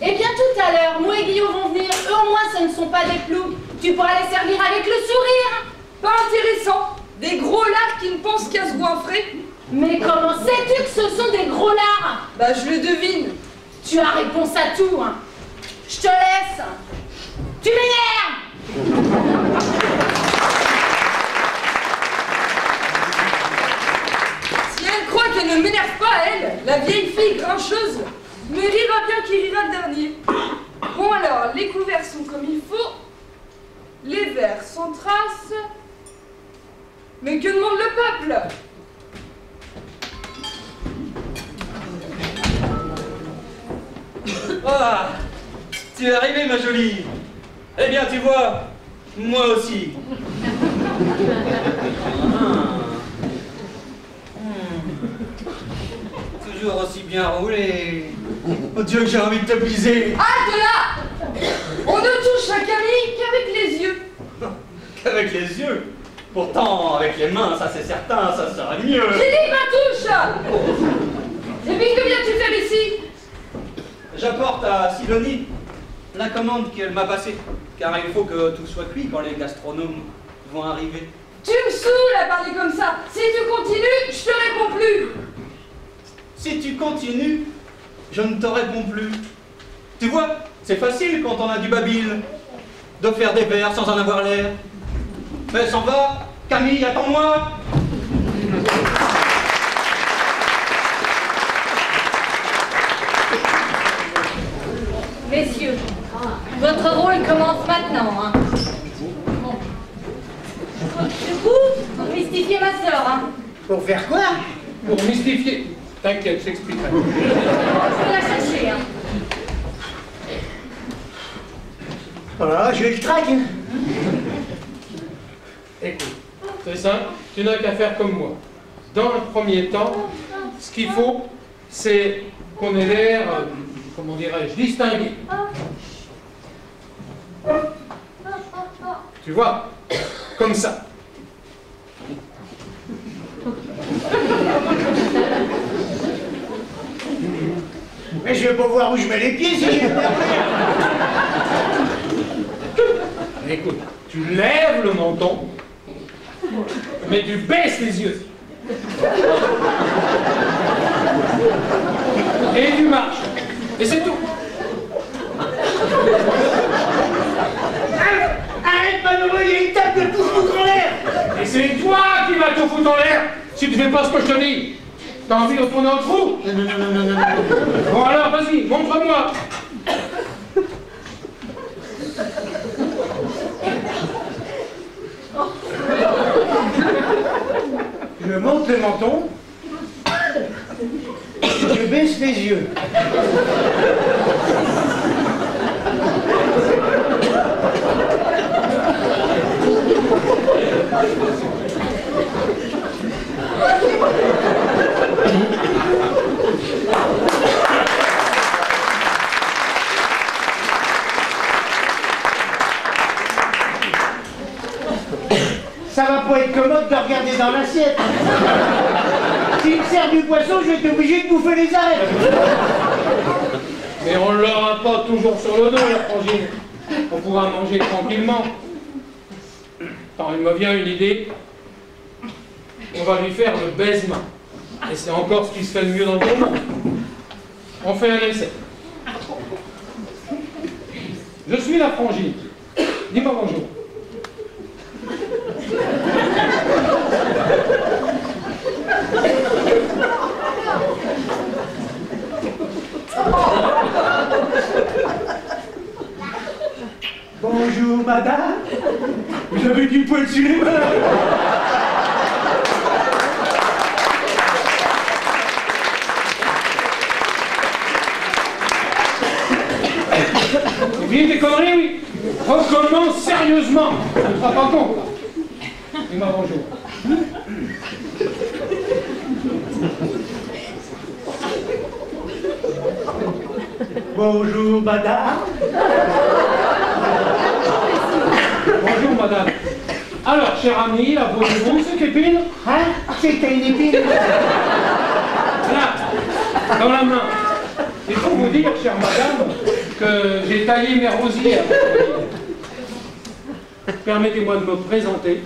Eh bien, tout à l'heure, moi et Guillaume vont venir. Eux, au moins, ce ne sont pas des ploucs. Tu pourras les servir avec le sourire. Pas intéressant. Des gros lards qui ne pensent qu'à se goinfrer. Mais comment sais-tu que ce sont des gros lards? Bah, je le devine. Tu as réponse à tout, hein. Je te laisse. Tu m'énerves. Si elle croit qu'elle ne m'énerve pas, elle, la vieille fille grincheuse, me rira bien qui rira le dernier. Bon alors, les couverts sont comme il faut, les verres sans trace. Mais que demande le peuple? Ah, tu es arrivée, ma jolie. Eh bien, tu vois, moi aussi. Toujours aussi bien roulé. Oh Dieu, que j'ai envie de te briser. Halte là! On ne touche à Camille qu'avec les yeux. avec les yeux. Pourtant, avec les mains, ça c'est certain, ça serait mieux. J'ai dit ma touche. Et puis que viens-tu faire ici? J'apporte à Sidonie la commande qu'elle m'a passée, car il faut que tout soit cuit quand les gastronomes vont arriver. Tu me saoules à parler comme ça. Si tu continues, je te réponds plus. Si tu continues, je ne te réponds plus. Tu vois, c'est facile quand on a du babil de faire des vers sans en avoir l'air. Mais s'en va, Camille, attends-moi. Messieurs, votre rôle commence maintenant. Hein. Du coup, pour mystifier ma sœur. Hein. Pour faire quoi? Pour mystifier. T'inquiète, j'expliquerai. Je vais la chercher. Hein. Voilà, je traque. Écoute, c'est simple, tu n'as qu'à faire comme moi. Dans le premier temps, ce qu'il faut, c'est qu'on ait l'air, comment dirais-je, distingué. Tu vois, comme ça. Mais je vais pas voir où je mets les pieds si j'ai peur. Écoute, tu lèves le menton, mais tu baisses les yeux. Et tu marches. Et c'est tout. Arrête, malheureux, il y a une table de tout foutre en l'air. Et c'est toi qui vas tout foutre en l'air si tu fais pas ce que je te dis. T'as envie de tourner au trou? Non. Bon alors, vas-y, montre-moi. Je monte le menton. Je baisse les yeux. Ça va pas être commode de regarder dans l'assiette. S'il me sert du poisson, je vais être obligé de bouffer les arêtes. Mais on ne l'aura pas toujours sur le dos, la frangine. On pourra manger tranquillement. Attends, il me vient une idée. On va lui faire le baisement. Et c'est encore ce qui se fait le mieux dans le monde. On fait un essai. Je suis la frangine. Dis-moi bonjour. Bonjour madame, vous avez du poil sur les mains. Viens des conneries, oui. Recommence sérieusement. Tu ne te rends pas compte, là. Dis-moi bonjour. Bonjour madame. Bonjour, madame. Alors, cher ami, la voyez-vous, cette épine? Hein? C'est que t'as une épine? Là, dans la main. Il faut vous dire, chère madame, que j'ai taillé mes rosiers. Permettez-moi de me présenter.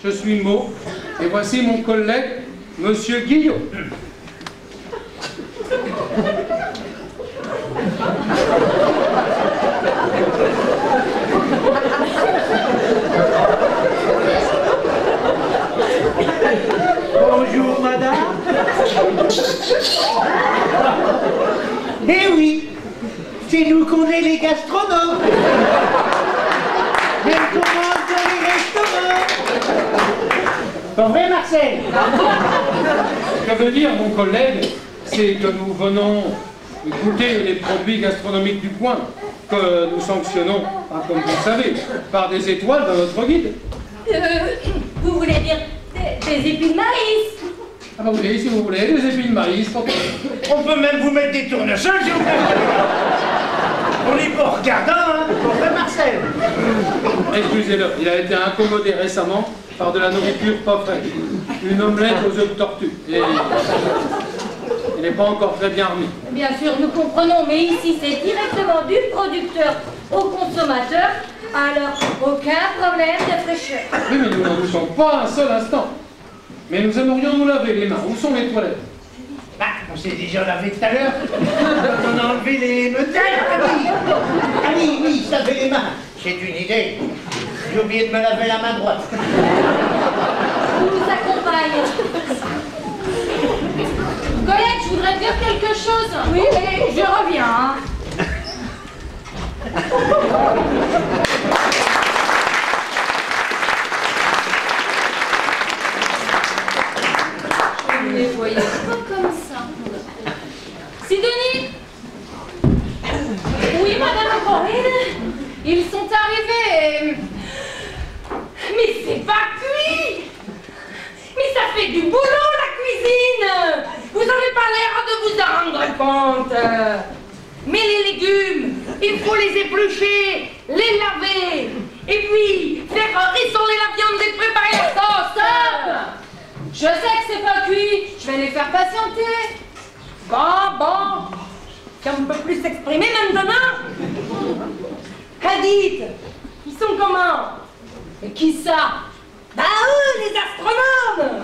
Je suis Mo, et voici mon collègue, Monsieur Guillot. Bonjour madame. Eh oui, c'est nous qu'on est les gastronomes. Mais on commande dans les restaurants. Pas vrai Marcel? Ce que veut dire mon collègue, c'est que nous venons goûter les produits gastronomiques du coin, que nous sanctionnons, comme vous le savez, par des étoiles dans notre guide. Vous voulez dire des épis de maïs? Ah bah oui, si vous voulez, des épis de maïs. On peut même vous mettre des tournesols si vous voulez. On n'est pas regardant, hein, pauvre Marcel. Excusez-le, il a été incommodé récemment par de la nourriture pas fraîche. Une omelette aux œufs de tortue. Et il n'est pas encore très bien remis. Bien sûr, nous comprenons, mais ici, c'est directement du producteur au consommateur, alors aucun problème de fraîcheur. Oui, mais nous n'en doutons pas un seul instant. Mais nous aimerions nous laver les mains. Où sont les toilettes? Bah, on s'est déjà lavé tout à l'heure. On a enlevé les metaines, Camille. Camille, oui, se laver les mains. C'est une idée. J'ai oublié de me laver la main droite. On vous accompagne. Colette, je voudrais dire quelque chose. Oui, mais je reviens. Hein. Vous les voyez pas comme ça. Sidonie? Oui, Madame Corinne? Ils sont arrivés. Mais c'est pas cuit! Mais ça fait du boulot, la cuisine! Vous n'avez pas l'air de vous en rendre compte. Mais les légumes, il faut les éplucher, les laver, et puis faire rissoler la viande et préparer la sauce. Stop! Je sais que c'est pas cuit, je vais les faire patienter. Bon, si on ne peut plus s'exprimer maintenant. Hadith, ils sont comment? Et qui ça? Bah eux, les astronomes.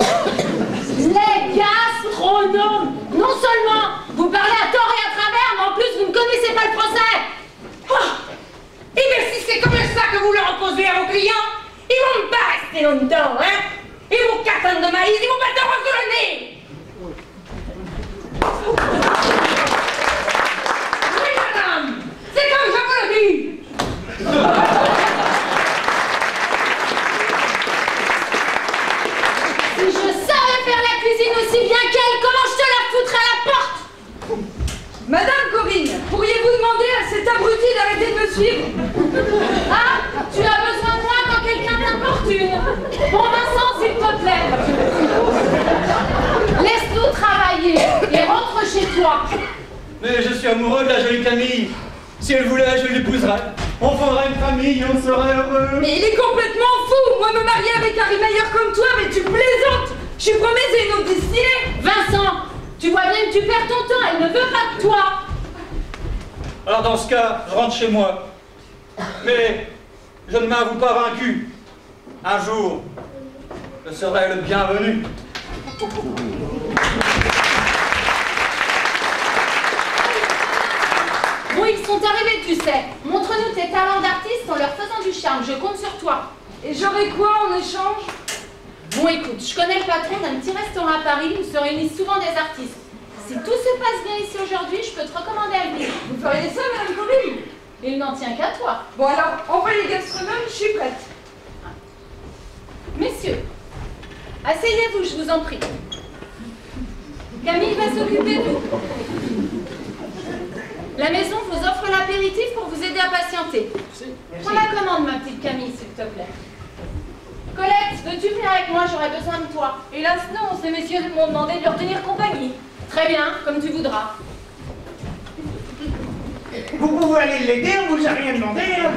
Les gastronomes. Non seulement vous parlez à tort et à travers, mais en plus vous ne connaissez pas le français. Oh. Et bien si c'est comme ça que vous leur opposez à vos clients, ils vont pas rester longtemps, hein? Et vos cartons de maïs, ils vont pas t'en sur le nez. Oui, madame, c'est comme je vous le dis. Si je savais faire la cuisine aussi bien qu'elle, comment je te la foutrais à la porte? Madame Corinne, pourriez-vous demander à cet abruti d'arrêter de me suivre? Ah, tu as besoin de moi quand quelqu'un t'importune. Bon, Vincent, s'il te plaît. Laisse-nous travailler et rentre chez toi. Mais je suis amoureux de la jolie Camille. Si elle voulait, je l'épouserais. On fondrait une famille, on serait heureux. Mais il est complètement fou. Moi, me marier avec un rimailleur comme toi, mais tu plaisantes. Je suis promise à une autre destinée. Vincent, tu vois bien que tu perds ton temps. Elle ne veut pas de toi. Alors dans ce cas, je rentre chez moi. Mais je ne m'avoue pas vaincu. Un jour, je serai le bienvenu. Bon, ils sont arrivés, tu sais. Montre-nous tes talents d'artiste en leur faisant du charme. Je compte sur toi. Et j'aurai quoi en échange? Bon, écoute, je connais le patron d'un petit restaurant à Paris où se réunissent souvent des artistes. Si tout se passe bien ici aujourd'hui, je peux te recommander à venir. Vous feriez ça, Madame Corinne? Il n'en tient qu'à toi. Bon alors, envoyez gastronomes, je suis prête. Messieurs, asseyez-vous, je vous en prie. Camille va s'occuper de vous. La maison vous offre l'apéritif pour vous aider à patienter. Prends la commande, ma petite Camille, s'il te plaît. Colette, veux-tu venir avec moi? J'aurais besoin de toi. Hélas, non, ces messieurs m'ont demandé de leur tenir compagnie. Très bien, comme tu voudras. Vous pouvez aller l'aider, on vous a rien demandé. Hein.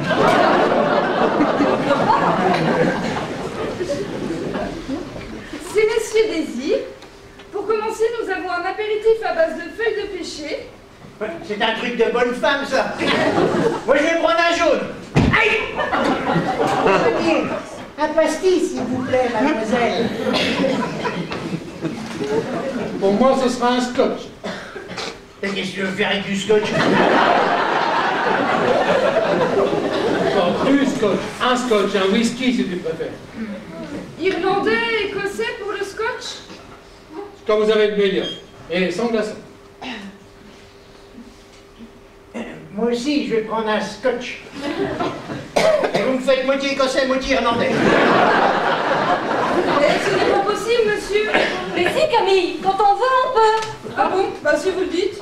Si messieurs désirent, pour commencer, nous avons un apéritif à base de feuilles de pêcher. C'est un truc de bonne femme, ça. Moi, je vais prendre un jaune. Aïe! Un pastis, s'il vous plaît, mademoiselle. Pour moi, ce sera un scotch. Et qu'est-ce que tu veux faire avec du scotch? Pas du scotch. Un scotch, un whisky, si tu préfères. Irlandais, écossais pour le scotch? Quand vous avez le meilleur. Et sans glaçon. Moi aussi, je vais prendre un scotch. Et vous me faites moitié écossais, moitié irlandais. Mais ce n'est pas possible, monsieur. Mais si, Camille, quand on veut, on peut. Ah bon? Bah si vous le dites.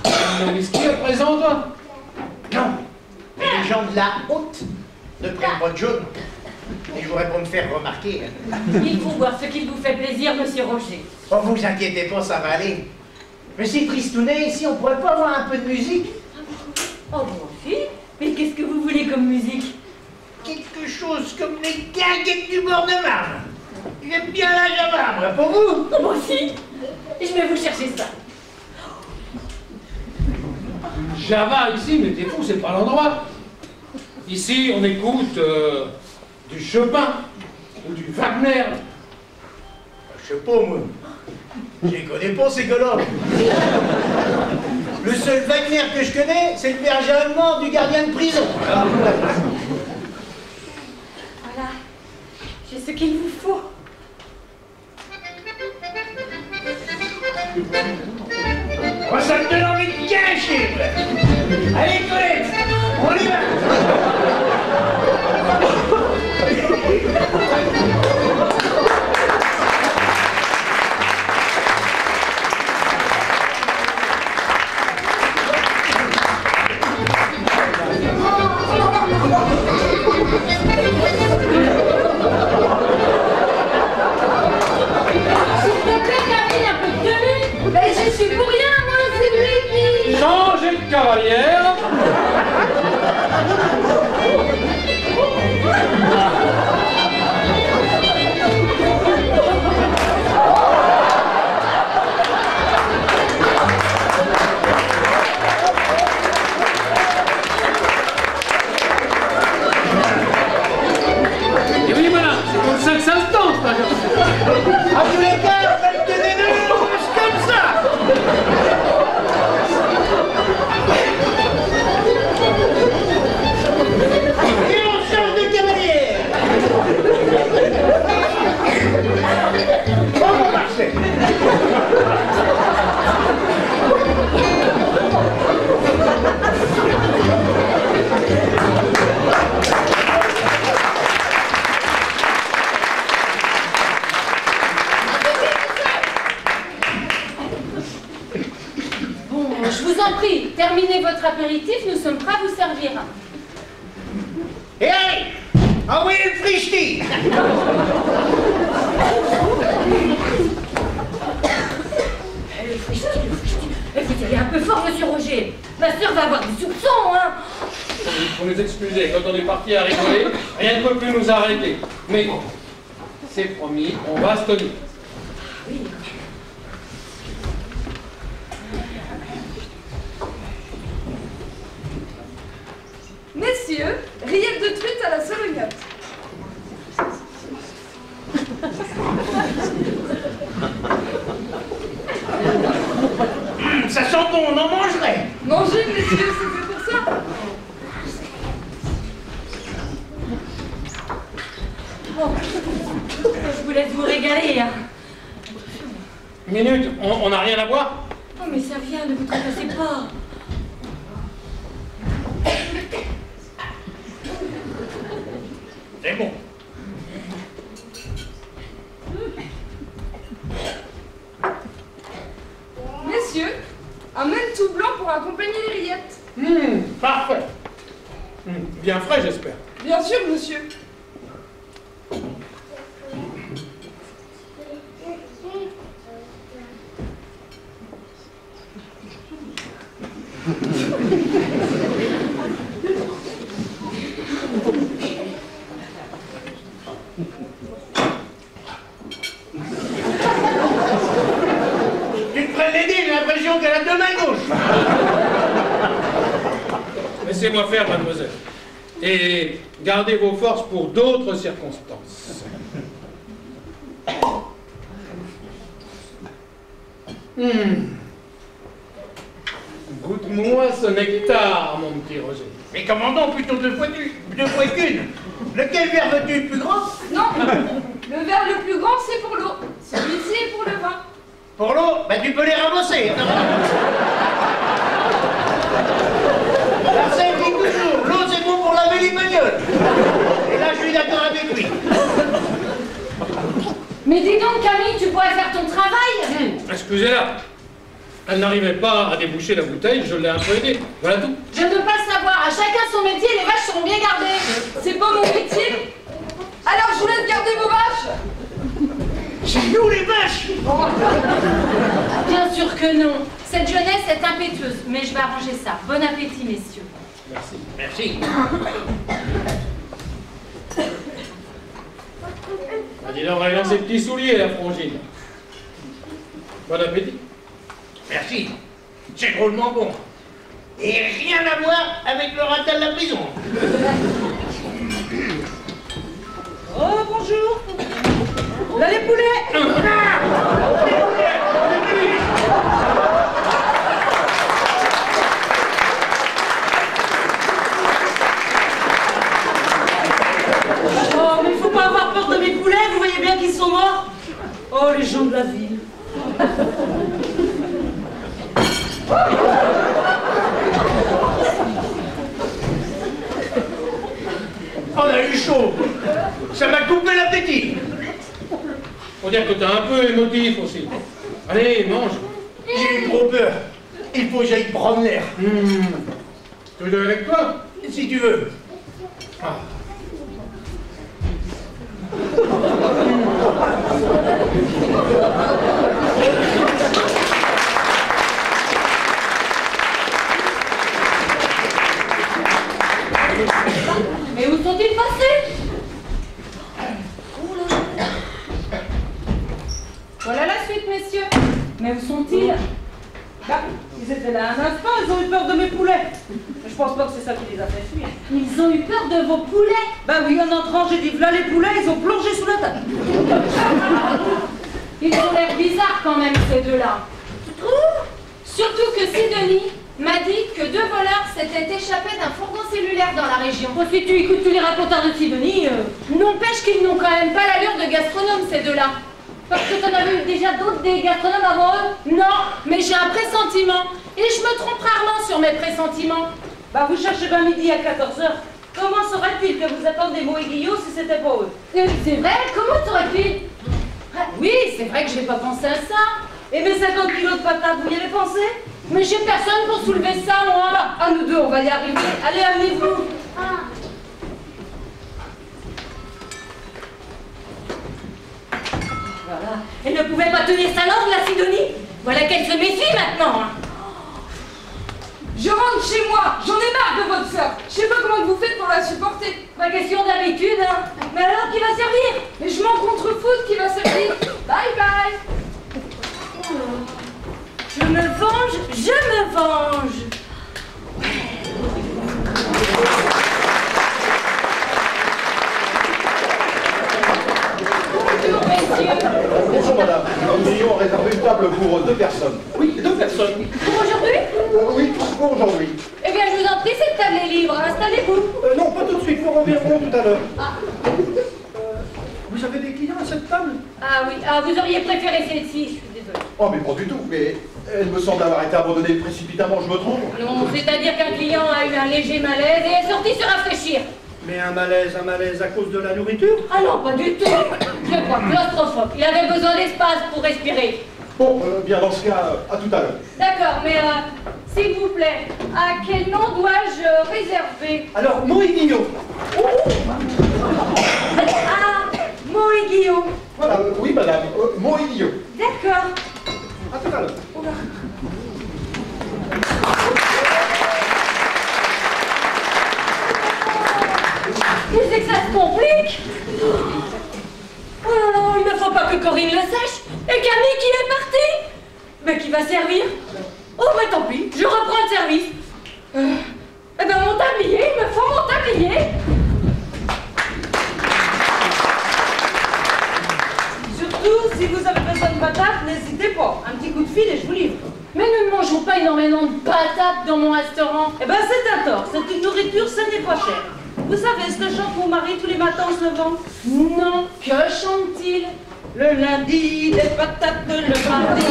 Un whisky à présent, toi? Non. Mais les gens de la haute ne prennent pas de jaune. Et je voudrais pas me faire remarquer. Il faut voir ce qui vous fait plaisir, monsieur Roger. Oh, vous inquiétez pas, ça va aller. Mais c'est tristounet, ici, on pourrait pas avoir un peu de musique? Oh, mon fils, mais qu'est-ce que vous voulez comme musique? Quelque chose comme les guinguettes du bord de Marne. J'aime bien la Java, pour vous? Oh, moi aussi. Je vais vous chercher ça. Java ici, mais t'es fou, c'est pas l'endroit. Ici, on écoute du Chopin ou du Wagner. Je sais pas, moi. Je les connais pas, ces gars-là. Le seul Wagner que je connais, c'est le berger allemand du gardien de prison. Voilà. J'ai ce qu'il vous faut. Oh, ça me donne envie de cacher. Allez, Colette, on y va. Changez de cavalière. Et oui, voilà, c'est comme ça que ça se danse, par exemple. À tous les cas, on va te donner de l'ouche comme ça. Et on change de cavalière. Oh, mon Marcel. Bon, je vous en prie, terminez votre apéritif, nous sommes prêts à vous servir. Et allez, envoyez le frichti. Le frichti. Vous tirez un peu fort, monsieur Roger. Ma sœur va avoir des soupçons, hein. Il faut nous excuser, quand on est parti à rigoler, rien ne peut plus nous arrêter. Mais c'est promis, on va se tenir. Oui. Messieurs, rillettes de truite à la solognatte. Ça sent bon, on en mangerait. Mangez, messieurs, c'est fait pour ça. Bon, je vous laisse vous régaler, hein. Minute, on n'a rien à boire? Oh, mais ça vient, ne vous tracassez pas. C'est bon. Messieurs, un même tout blanc pour accompagner les rillettes. Parfait. Bien frais, j'espère. Bien sûr, monsieur. Tu te prennes les dés, j'ai l'impression qu'elle a deux mains gauches. Laissez-moi faire, mademoiselle. Et gardez vos forces pour d'autres circonstances. Goûte-moi ce nectar, mon petit Roger. Mais commandons plutôt deux fois qu'une. Lequel verre veux-tu, le plus grand? Non, le verre le plus grand, c'est pour l'eau. Celui-ci est pour le vin. Pour l'eau, bah tu peux les ramasser. Marcel dit toujours, l'eau c'est bon pour laver les bagnoles. Et là, je suis d'accord avec lui. Mais dis donc, Camille, tu pourrais faire ton travail? Excusez-la. Elle n'arrivait pas à déboucher la bouteille, je l'ai un peu aidée. Voilà tout. Je ne veux pas le savoir, à chacun son métier, les vaches seront bien gardées. C'est pas mon métier. Alors je vous laisse garder vos vaches. C'est nous les vaches. Bien sûr que non. Cette jeunesse est impétueuse, mais je vais arranger ça. Bon appétit, messieurs. Merci. Merci. Ah, dis donc, elle a ses petits souliers, la frangine. Bon appétit. Merci. C'est drôlement bon. Et rien à voir avec le ratin de la prison. Oh, bonjour. Là, les poulets. Oh, mais il faut pas avoir peur de mes poulets, vous voyez bien qu'ils sont morts. Oh, les gens de la ville. On a eu chaud. Ça m'a coupé l'appétit. Faut dire que t'es un peu émotif aussi. Allez, mange. J'ai eu trop peur. Il faut que j'aille prendre l'air. Tu veux avec toi? Si tu veux. Ah. Mais où sont-ils passés? Voilà la suite, messieurs. Mais où sont-ils? Bah, ils étaient là un instant, ils ont eu peur de mes poulets. Mais je pense pas que c'est ça qui les a fait fuir. Ils ont eu peur de vos poulets. Bah oui, en entrant, j'ai dit, voilà les poulets, ils ont plongé sous la table. Ils ont l'air bizarres quand même, ces deux-là. Tu trouves? Surtout que Sidonie m'a dit que 2 voleurs s'étaient échappés d'un fourgon cellulaire dans la région. Oh, si tu écoutes tous les raconteurs de Sidonie, n'empêche qu'ils n'ont quand même pas l'allure de gastronomes, ces deux-là. Parce que t'en avais eu déjà d'autres des gastronomes avant eux? Non, mais j'ai un pressentiment. Et je me trompe rarement sur mes pressentiments. Bah vous cherchez pas midi à 14h. Comment saurait-il que vous attendez Mo et Guillaume si c'était pas eux? C'est vrai? Comment t'aurais-tu? Ah, oui, c'est vrai que j'ai pas pensé à ça. Et mes 50 kilos de patates, vous y avez pensé? Mais j'ai personne pour soulever ça, moi. Ah, nous deux, on va y arriver. Allez, amenez-vous. Ah. Voilà. Elle ne pouvait pas tenir sa langue, la Sidonie. Voilà qu'elle se méfie maintenant. Je rentre chez moi, j'en ai marre de votre sœur. Je sais pas comment vous faites pour la supporter. Pas question d'habitude, hein. Mais alors, qui va servir? Mais je m'en contrefoute qui va servir. Bye bye. Je me venge, je me venge. Bonjour, messieurs. Bonjour madame, nous ayons réservé une table pour 2 personnes. Oui, 2 personnes. Pour aujourd'hui? Oui, pour aujourd'hui. Eh bien, je vous en prie, cette table est libre. Installez-vous. Non, pas tout de suite, nous reviendrons tout à l'heure. Ah. Vous avez des clients à cette table? Ah oui, ah, vous auriez préféré celle-ci, je suis désolée. Oh mais pas du tout, mais elle me semble avoir été abandonnée précipitamment, je me trompe. Non, c'est-à-dire qu'un client a eu un léger malaise et est sorti se rafraîchir. Mais un malaise à cause de la nourriture? Ah non, pas du tout. Je crois claustrophobe. Il avait besoin d'espace pour respirer. Bon, bien dans ce cas, à tout à l'heure. D'accord, mais s'il vous plaît, à quel nom dois-je réserver? Alors, Mo et Guillaume. Ah, Mo et Guillaume. Voilà, oui madame, Mo et Guillaume. D'accord. À tout à l'heure. Mais c'est que ça se complique. Oh là là, il ne faut pas que Corinne le sache. Et Camille qui est partie. Mais qui va servir? Oh, mais tant pis, je reprends le service. Eh ben, mon tablier, il me faut mon tablier. Surtout, si vous avez besoin de patates, n'hésitez pas. Un petit coup de fil et je vous livre. Mais nous ne mangeons pas énormément de patates dans mon restaurant. Eh ben, c'est un tort. C'est une nourriture saine et pas chère. Vous savez ce que chante mon mari tous les matins en se levant? Non, que chante-t-il? Le lundi, des patates, le mardi,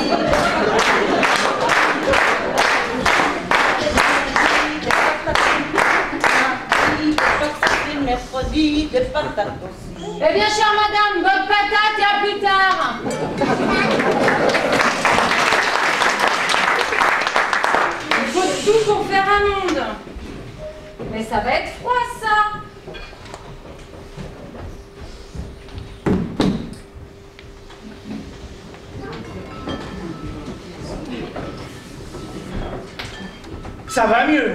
le mercredi, des patates aussi. Eh bien, chère madame, bonne patate et à plus tard. Il faut tout pour faire un monde. Mais ça va être froid, ça. Ça va mieux.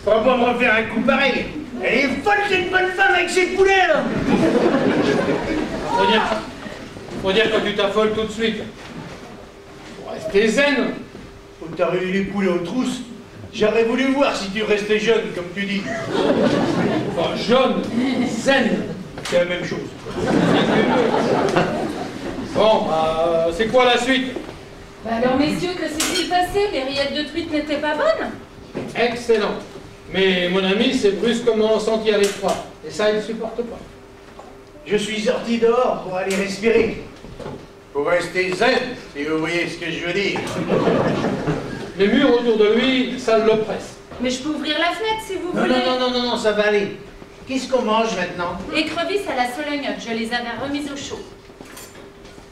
Faut pas me refaire un coup pareil. Elle est folle, cette bonne femme avec ses poulets, là. Faut dire que tu t'affoles tout de suite. Faut rester zen. Quand t'as réuni les poulets aux trousses, j'aurais voulu voir si tu restais jeune, comme tu dis. Enfin, jaune, zen. C'est la même chose. Bon, c'est quoi la suite? Bah alors, messieurs, que s'est-il passé? Les rillettes de truite n'étaient pas bonnes? Excellent. Mais mon ami s'est brusquement senti à l'étroit. Et ça, il ne supporte pas. Je suis sorti dehors pour aller respirer. Pour rester zen, si vous voyez ce que je veux dire. Les murs autour de lui, ça l'oppresse. Mais je peux ouvrir la fenêtre si vous Non, voulez. non, ça va aller. Qu'est-ce qu'on mange maintenant? Écrevisses à la solognotte, je les avais remises au chaud.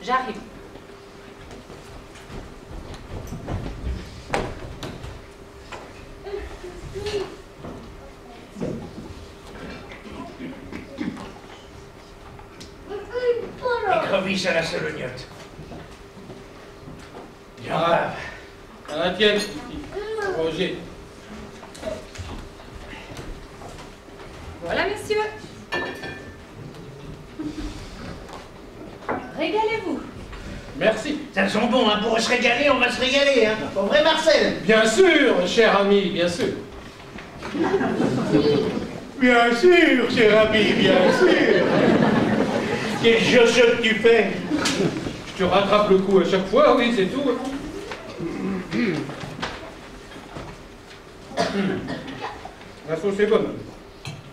J'arrive. Écrevisses à la solognotte. Ah, à la tienne, petit Roger. Voilà, messieurs. Régalez-vous. Merci. Ça sent bon, hein, pour se régaler, on va se régaler, hein. Pas vrai, Marcel? Bien sûr, cher ami, bien sûr. Bien sûr, cher ami, bien sûr. Quel jojote tu fais? Je te rattrape le coup à chaque fois, oui, c'est tout. La sauce est bonne.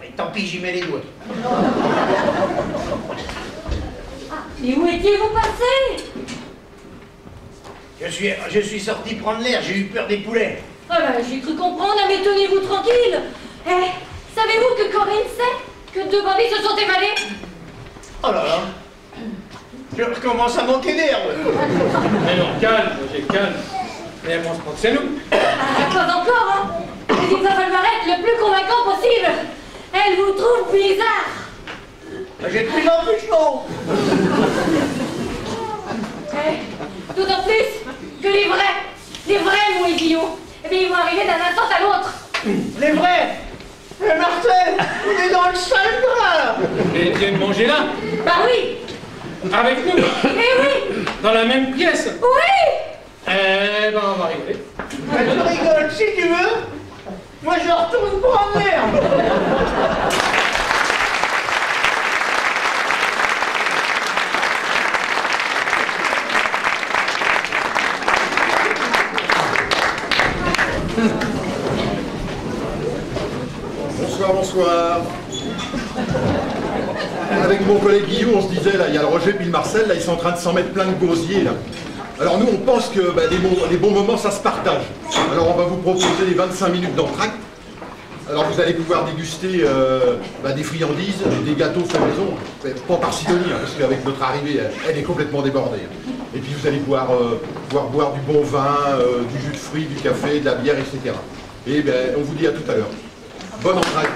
Mais tant pis, j'y mets les doigts. Et où étiez-vous passé? Je suis sorti prendre l'air, j'ai eu peur des poulets. Ah bah, j'ai cru comprendre, mais tenez-vous tranquille. Eh, savez-vous que Corinne sait que 2 bandits se sont évadés? Oh là là. Je recommence à manquer d'air. Mais non, calme, Roger, calme. Mais on se croit que c'est nous. Ah, pas encore, hein. Mais il va falloir être le plus convaincant possible. Elle vous trouve bizarre. J'ai de plus en plus chaud. Eh, d'autant plus que les vrais, mon idiot, eh bien, ils vont arriver d'un instant à l'autre. Les vrais. Mais Marcel, on est dans le sale drap, là. Et viennent manger là, Bah oui. avec nous, Eh oui. dans la même pièce. Oui. Eh ben, on va rigoler. Mais tu rigoles si tu veux. Moi, je retourne prendre l'air. Bonsoir. Avec mon collègue Guillaume, on se disait, là, il y a le Roger puis le Marcel, là, ils sont en train de s'en mettre plein de gosiers, là. Alors nous, on pense que les bons moments, ça se partage. Alors on va vous proposer les 25 minutes d'entracte. Alors vous allez pouvoir déguster des friandises, des gâteaux faits maison, pas par Sidonie, hein, parce qu'avec notre arrivée, elle est complètement débordée. Et puis vous allez pouvoir boire du bon vin, du jus de fruits, du café, de la bière, etc. Et on vous dit à tout à l'heure. Bonne entracte.